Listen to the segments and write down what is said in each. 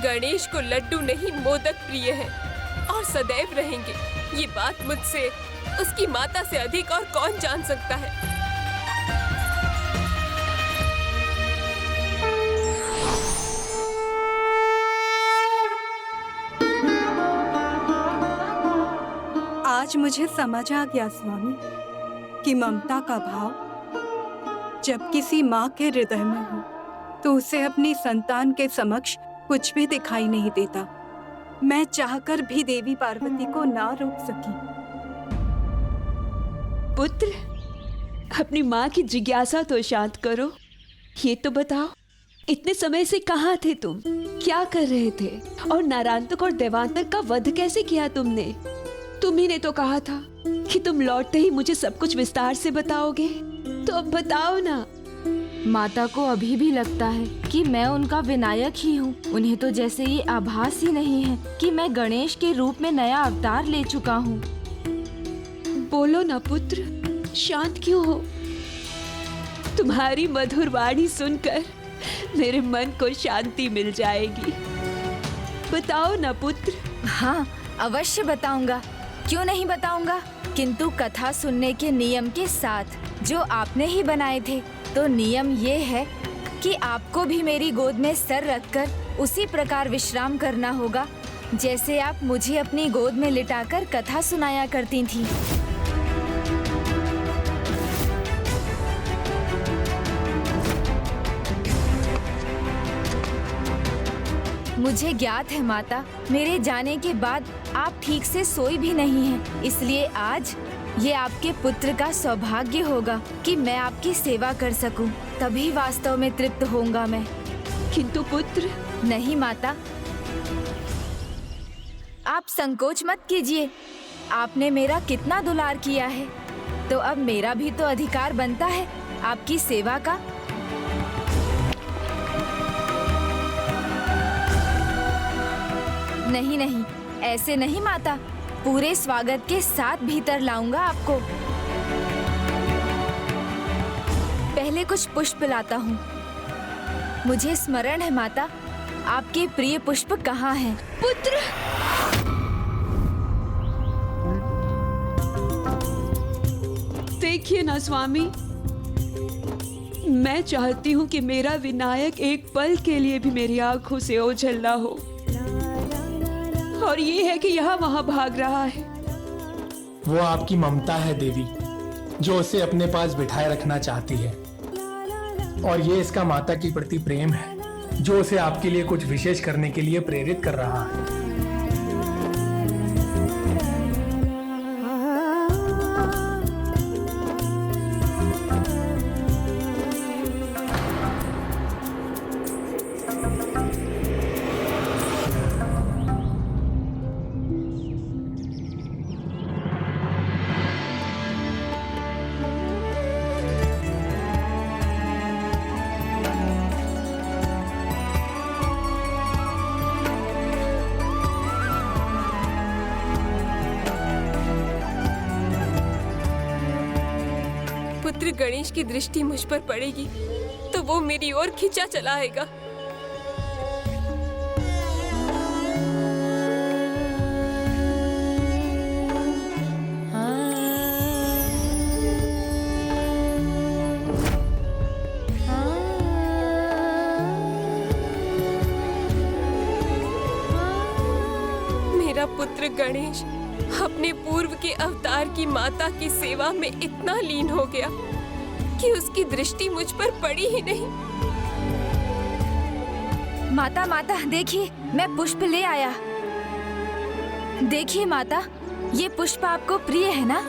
गणेश को लड्डू नहीं मोदक प्रिय है और सदैव रहेंगे। ये बात मुझसे, उसकी माता से अधिक और कौन जान सकता है। आज मुझे समझ आ गया स्वामी कि ममता का भाव जब किसी माँ के हृदय में हो तो उसे अपनी संतान के समक्ष कुछ भी दिखाई नहीं देता। मैं चाहकर भी देवी पार्वती को ना रोक सकी। पुत्र, अपनी माँ की जिज्ञासा तो शांत करो। ये तो बताओ, इतने समय से कहाँ थे तुम? क्या कर रहे थे? और नारायणतक और देवांतर का वध कैसे किया तुमने? तुम्ही ने तो कहा था कि तुम लौटते ही मुझे सब कुछ विस्तार से बताओगे, तो अब बताओ ना। माता को अभी भी लगता है कि मैं उनका विनायक ही हूँ। उन्हें तो जैसे ये आभास ही नहीं है कि मैं गणेश के रूप में नया अवतार ले चुका हूँ। बोलो ना पुत्र, शांत क्यों हो? तुम्हारी मधुर वाणी सुनकर मेरे मन को शांति मिल जाएगी। बताओ ना पुत्र। हाँ, अवश्य बताऊंगा, क्यों नहीं बताऊंगा। किंतु कथा सुनने के नियम के साथ, जो आपने ही बनाए थे। तो नियम ये है कि आपको भी मेरी गोद में सर रखकर उसी प्रकार विश्राम करना होगा जैसे आप मुझे अपनी गोद में लिटाकर कथा सुनाया करती थीं। मुझे ज्ञात है माता, मेरे जाने के बाद आप ठीक से सोई भी नहीं हैं। इसलिए आज ये आपके पुत्र का सौभाग्य होगा कि मैं आपकी सेवा कर सकूं। तभी वास्तव में तृप्त होऊंगा मैं। किंतु पुत्र। नहीं माता, आप संकोच मत कीजिए। आपने मेरा कितना दुलार किया है, तो अब मेरा भी तो अधिकार बनता है आपकी सेवा का। नहीं नहीं, ऐसे नहीं माता, पूरे स्वागत के साथ भीतर लाऊंगा आपको। पहले कुछ पुष्प लाता हूँ। मुझे स्मरण है माता, आपके प्रिय पुष्प कहाँ हैं? पुत्र। देखिए ना स्वामी, मैं चाहती हूँ कि मेरा विनायक एक पल के लिए भी मेरी आंखों से ओझल ना हो। और ये है कि यहाँ वहाँ भाग रहा है। वो आपकी ममता है देवी, जो उसे अपने पास बिठाए रखना चाहती है। और ये इसका माता के प्रति प्रेम है, जो उसे आपके लिए कुछ विशेष करने के लिए प्रेरित कर रहा है। पुत्र गणेश की दृष्टि मुझ पर पड़ेगी तो वो मेरी ओर खींचा चला आएगा। मेरा पुत्र गणेश अपने पूर्व के अवतार की माता की सेवा में इतना लीन हो गया कि उसकी दृष्टि मुझ पर पड़ी ही नहीं। माता माता देखिए, मैं पुष्प ले आया। देखिए माता, ये पुष्प आपको प्रिय है ना?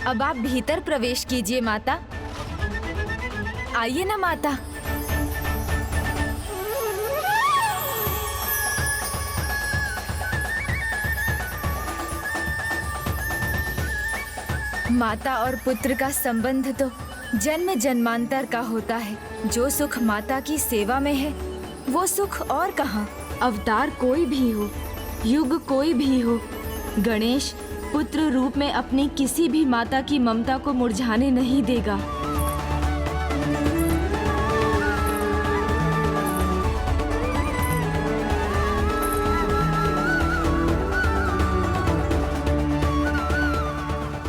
अब आप भीतर प्रवेश कीजिए माता। आइए ना माता। माता और पुत्र का संबंध तो जन्म जन्मांतर का होता है। जो सुख माता की सेवा में है वो सुख और कहाँ। अवतार कोई भी हो, युग कोई भी हो, गणेश पुत्र रूप में अपनी किसी भी माता की ममता को मुरझाने नहीं देगा।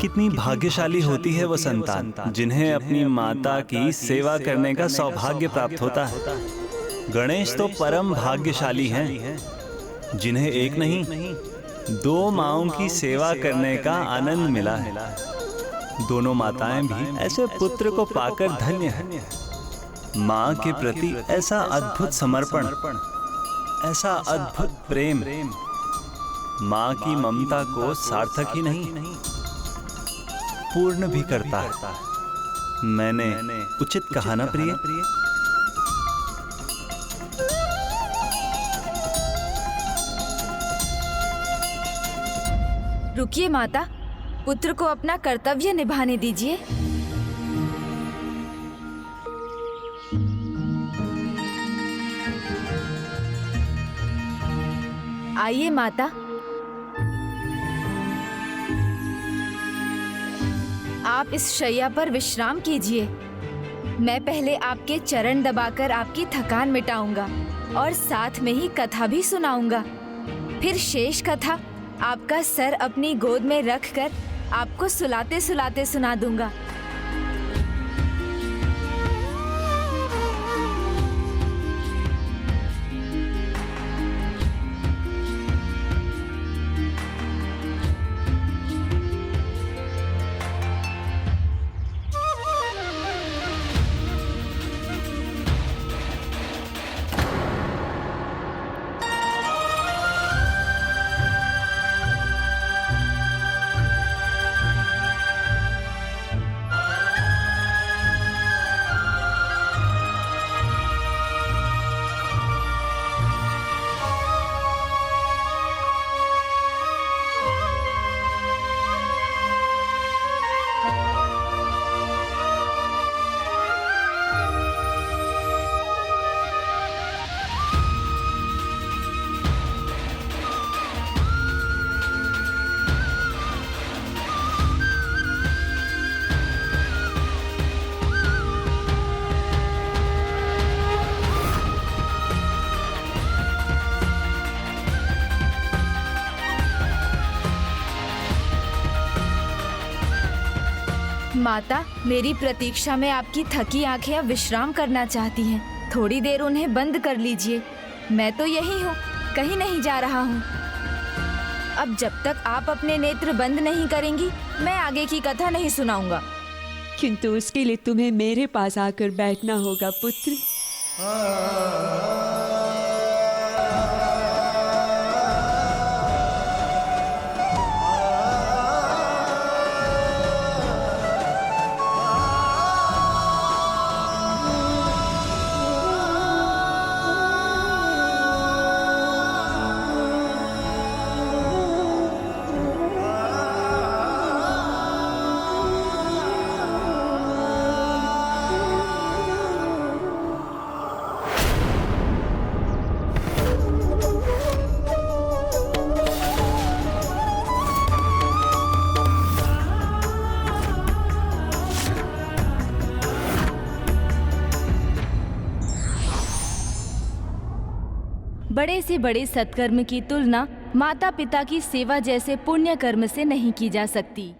कितनी भाग्यशाली होती है वो संतान जिन्हें अपनी माता की सेवा करने का सौभाग्य प्राप्त होता है। गणेश तो परम भाग्यशाली हैं जिन्हें एक नहीं 2 माँओं की सेवा करने का आनंद मिला है। दोनों माताएं भी ऐसे पुत्र को पाकर धन्य हैं। माँ के प्रति ऐसा अद्भुत समर्पण, ऐसा अद्भुत प्रेम माँ की ममता को सार्थक ही नहीं पूर्ण भी करता है। मैंने उचित कहा ना प्रिय? रुकिए माता, पुत्र को अपना कर्तव्य निभाने दीजिए। आइए माता, आप इस शैया पर विश्राम कीजिए। मैं पहले आपके चरण दबाकर आपकी थकान मिटाऊंगा और साथ में ही कथा भी सुनाऊंगा। फिर शेष कथा आपका सर अपनी गोद में रखकर आपको सुलाते सुलाते सुना दूंगा। माता, मेरी प्रतीक्षा में आपकी थकी आंखें अब विश्राम करना चाहती हैं। थोड़ी देर उन्हें बंद कर लीजिए। मैं तो यही हूँ, कहीं नहीं जा रहा हूँ। अब जब तक आप अपने नेत्र बंद नहीं करेंगी, मैं आगे की कथा नहीं सुनाऊंगा। किंतु उसके लिए तुम्हें मेरे पास आकर बैठना होगा पुत्र। बड़े से बड़े सत्कर्म की तुलना माता पिता की सेवा जैसे पुण्य कर्म से नहीं की जा सकती।